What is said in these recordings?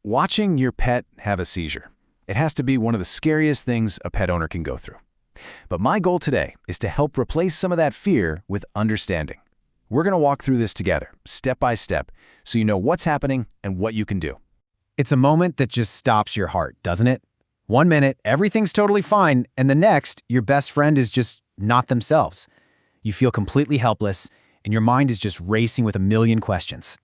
Watching your pet have a seizure, it has to be one of the scariest things a pet owner can go through. But my goal today is to help replace some of that fear with understanding. We're going to walk through this together, step by step, so you know what's happening and what you can do. It's a moment that just stops your heart, doesn't it? 1 minute, everything's totally fine, and the next, your best friend is just not themselves. You feel completely helpless, and your mind is just racing with a million questions.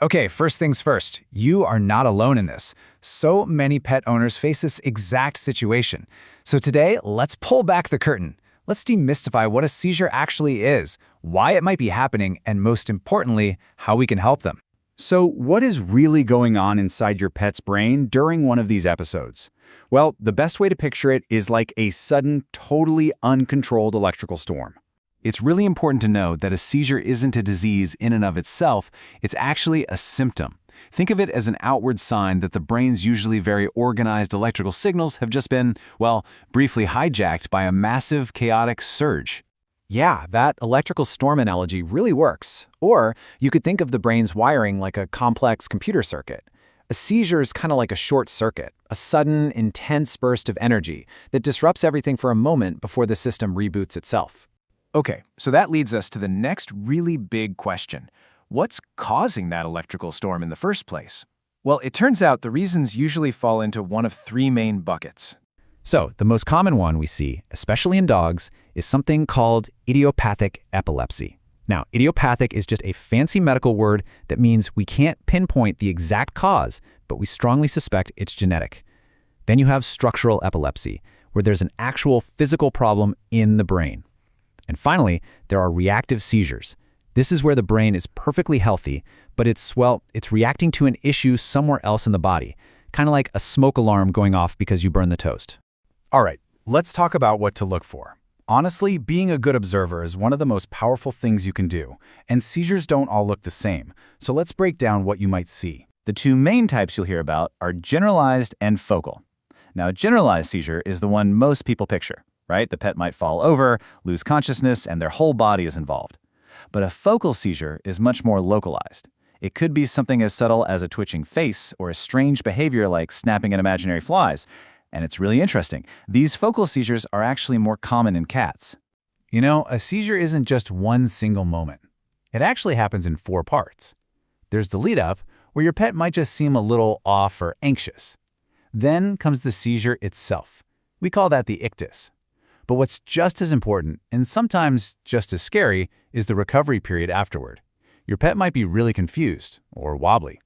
Okay, first things first, you are not alone in this. So many pet owners face this exact situation. So today, let's pull back the curtain. Let's demystify what a seizure actually is, why it might be happening, and most importantly, how we can help them. So what is really going on inside your pet's brain during one of these episodes? Well, the best way to picture it is like a sudden, totally uncontrolled electrical storm. It's really important to know that a seizure isn't a disease in and of itself, it's actually a symptom. Think of it as an outward sign that the brain's usually very organized electrical signals have just been, briefly hijacked by a massive, chaotic surge. Yeah, that electrical storm analogy really works. Or you could think of the brain's wiring like a complex computer circuit. A seizure is kind of like a short circuit, a sudden, intense burst of energy that disrupts everything for a moment before the system reboots itself. Okay, so that leads us to the next really big question. What's causing that electrical storm in the first place? Well, it turns out the reasons usually fall into one of 3 main buckets. So, the most common one we see, especially in dogs, is something called idiopathic epilepsy. Now, idiopathic is just a fancy medical word that means we can't pinpoint the exact cause, but we strongly suspect it's genetic. Then you have structural epilepsy, where there's an actual physical problem in the brain. And finally, there are reactive seizures. This is where the brain is perfectly healthy, but it's reacting to an issue somewhere else in the body, kind of like a smoke alarm going off because you burned the toast. All right, let's talk about what to look for. Honestly, being a good observer is one of the most powerful things you can do, and seizures don't all look the same, so let's break down what you might see. The 2 main types you'll hear about are generalized and focal. Now, a generalized seizure is the one most people picture, right? The pet might fall over, lose consciousness, and their whole body is involved. But a focal seizure is much more localized. It could be something as subtle as a twitching face or a strange behavior like snapping at imaginary flies. And it's really interesting. These focal seizures are actually more common in cats. A seizure isn't just one single moment. It actually happens in 4 parts. There's the lead-up, where your pet might just seem a little off or anxious. Then comes the seizure itself. We call that the ictus. But what's just as important, and sometimes just as scary, is the recovery period afterward. Your pet might be really confused or wobbly.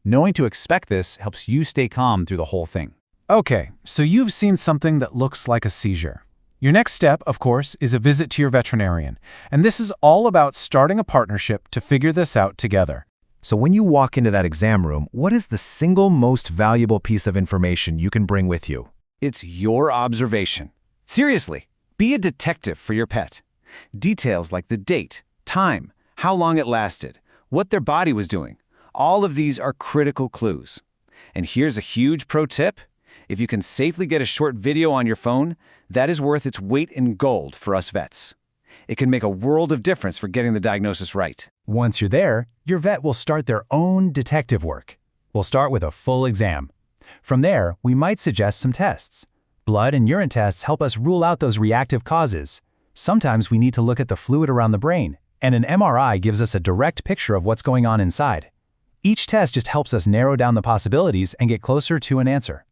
Knowing to expect this helps you stay calm through the whole thing. Okay, so you've seen something that looks like a seizure. Your next step, of course, is a visit to your veterinarian. And this is all about starting a partnership to figure this out together. So when you walk into that exam room, what is the single most valuable piece of information you can bring with you? It's your observation. Seriously, be a detective for your pet. Details like the date, time, how long it lasted, what their body was doing. All of these are critical clues. And here's a huge pro tip. If you can safely get a short video on your phone, that is worth its weight in gold for us vets. It can make a world of difference for getting the diagnosis right. Once you're there, your vet will start their own detective work. We'll start with a full exam. From there, we might suggest some tests. Blood and urine tests help us rule out those reactive causes. Sometimes we need to look at the fluid around the brain, and an MRI gives us a direct picture of what's going on inside. Each test just helps us narrow down the possibilities and get closer to an answer.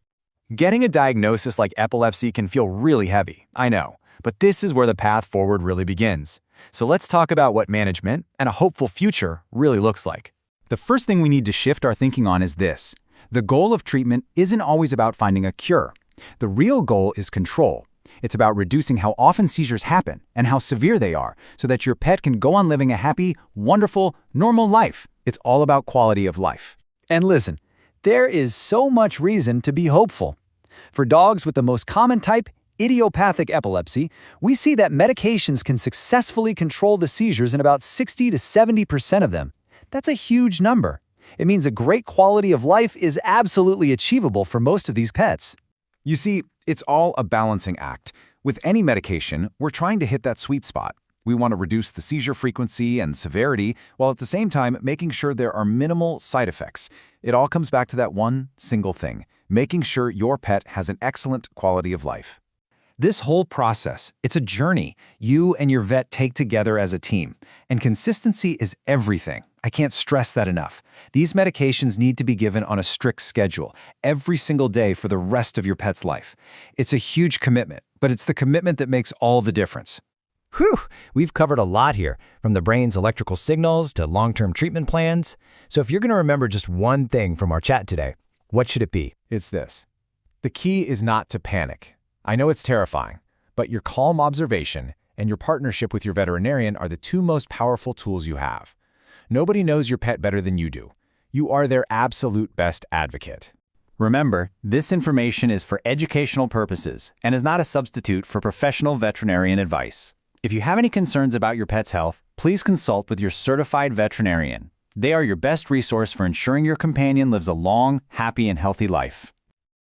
Getting a diagnosis like epilepsy can feel really heavy, I know, but this is where the path forward really begins. So let's talk about what management and a hopeful future really looks like. The first thing we need to shift our thinking on is this. The goal of treatment isn't always about finding a cure. The real goal is control. It's about reducing how often seizures happen and how severe they are so that your pet can go on living a happy, wonderful, normal life. It's all about quality of life. And listen, there is so much reason to be hopeful. For dogs with the most common type, idiopathic epilepsy, we see that medications can successfully control the seizures in about 60 to 70% of them. That's a huge number. It means a great quality of life is absolutely achievable for most of these pets. You see, it's all a balancing act. With any medication, we're trying to hit that sweet spot. We want to reduce the seizure frequency and severity, while at the same time making sure there are minimal side effects. It all comes back to that one single thing, making sure your pet has an excellent quality of life. This whole process, it's a journey you and your vet take together as a team. And consistency is everything. I can't stress that enough. These medications need to be given on a strict schedule, every single day for the rest of your pet's life. It's a huge commitment, but it's the commitment that makes all the difference. Whew, we've covered a lot here, from the brain's electrical signals to long-term treatment plans. So if you're going to remember just one thing from our chat today, what should it be? It's this. The key is not to panic. I know it's terrifying, but your calm observation and your partnership with your veterinarian are the two most powerful tools you have. Nobody knows your pet better than you do. You are their absolute best advocate. Remember, this information is for educational purposes and is not a substitute for professional veterinarian advice. If you have any concerns about your pet's health, please consult with your certified veterinarian. They are your best resource for ensuring your companion lives a long, happy, and healthy life.